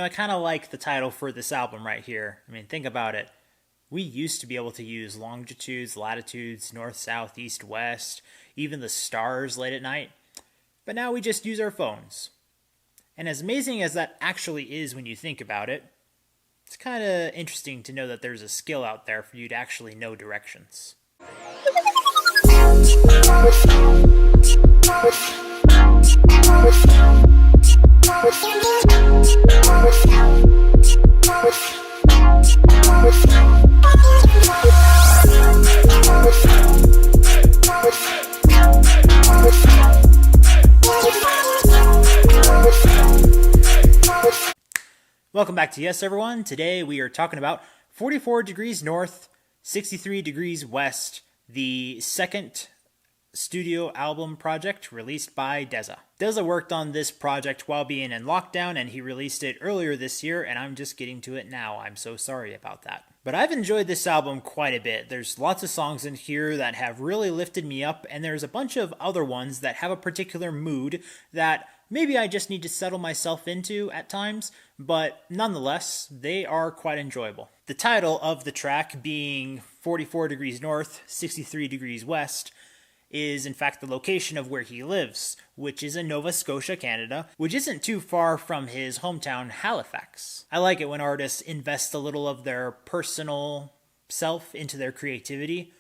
I kind of like the title for this album right here. I mean, think about it. We used to be able to use longitudes, latitudes, north, south, east, west, even the stars late at night. But now we just use our phones. And as amazing as that actually is when you think about it, it's kind of interesting to know that there's a skill out there for you to actually know directions. Welcome back to Y.E.S, everyone. Today we are talking about 44 Degrees North, 63 Degrees West, the second studio album project released by Dezza. Dezza worked on this project while being in lockdown, and he released it earlier this year, and I'm just getting to it now. I'm so sorry about that. But I've enjoyed this album quite a bit. There's lots of songs in here that have really lifted me up, and there's a bunch of other ones that have a particular mood that maybe I just need to settle myself into at times, but nonetheless, they are quite enjoyable. The title of the track being 44 Degrees North, 63 Degrees West is in fact the location of where he lives, which is in Nova Scotia, Canada, which isn't too far from his hometown Halifax. I like it when artists invest a little of their personal self into their creativity.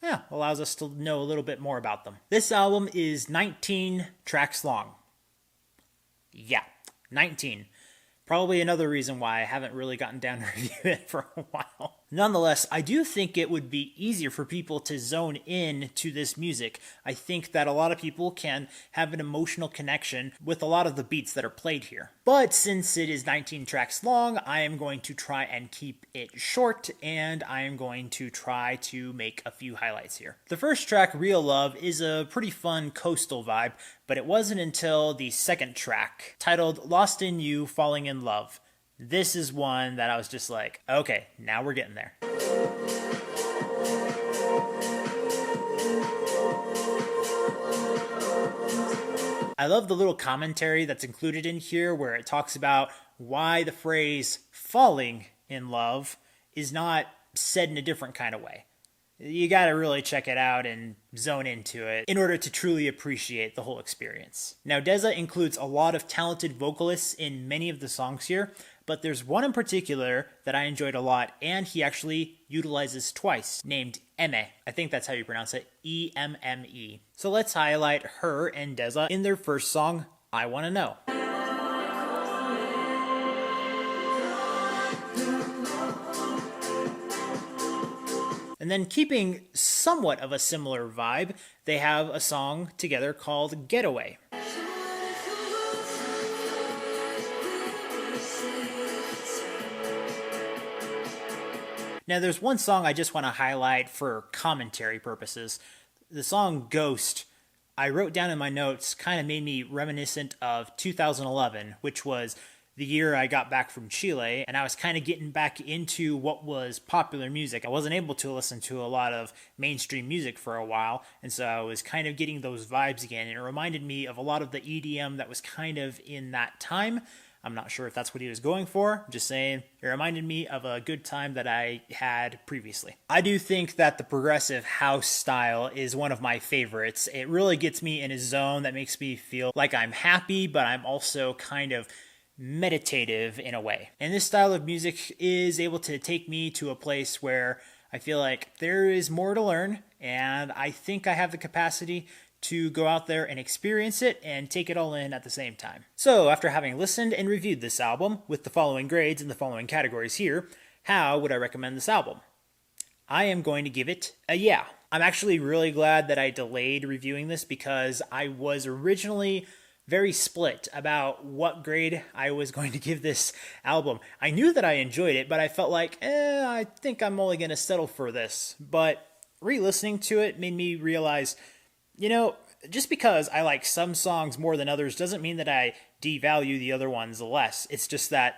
Yeah, allows us to know a little bit more about them. This album is 19 tracks long. Yeah, 19. Probably another reason why I haven't really gotten down to review it for a while. Nonetheless, I do think it would be easier for people to zone in to this music. I think that a lot of people can have an emotional connection with a lot of the beats that are played here. But since it is 19 tracks long, I am going to try and keep it short, and I am going to try to make a few highlights here. The first track, Real Love, is a pretty fun coastal vibe, but it wasn't until the second track, titled Lost in You, Falling in Love. This is one that I was just like, okay, now we're getting there. I love the little commentary that's included in here where it talks about why the phrase falling in love is not said in a different kind of way. You gotta really check it out and zone into it in order to truly appreciate the whole experience. Now, Dezza includes a lot of talented vocalists in many of the songs here, but there's one in particular that I enjoyed a lot, and he actually utilizes twice, named Emme. I think that's how you pronounce it, E-M-M-E. So let's highlight her and Dezza in their first song, I Wanna Know. And then keeping somewhat of a similar vibe, they have a song together called Getaway. Now there's one song I just want to highlight for commentary purposes. The song Ghost, I wrote down in my notes, kind of made me reminiscent of 2011, which was the year I got back from Chile, and I was kind of getting back into what was popular music. I wasn't able to listen to a lot of mainstream music for a while, and so I was kind of getting those vibes again, and it reminded me of a lot of the EDM that was kind of in that time. I'm not sure if that's what he was going for, just saying it reminded me of a good time that I had previously. I do think that the progressive house style is one of my favorites. It really gets me in a zone that makes me feel like I'm happy, but I'm also kind of meditative in a way. And this style of music is able to take me to a place where I feel like there is more to learn, and I think I have the capacity to go out there and experience it and take it all in at the same time. So after having listened and reviewed this album with the following grades in the following categories here, how would I recommend this album? I am going to give it a yeah. I'm actually really glad that I delayed reviewing this because I was originally very split about what grade I was going to give this album. I knew that I enjoyed it, but I felt like, I think I'm only going to settle for this. But re-listening to it made me realize, just because I like some songs more than others doesn't mean that I devalue the other ones less. It's just that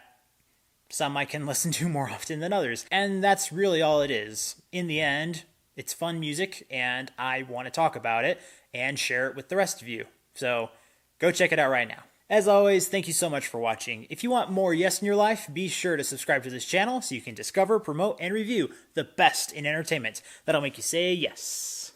some I can listen to more often than others. And that's really all it is. In the end, it's fun music, and I want to talk about it and share it with the rest of you. So go check it out right now. As always, thank you so much for watching. If you want more Yes in your life, be sure to subscribe to this channel so you can discover, promote, and review the best in entertainment that'll make you say yes.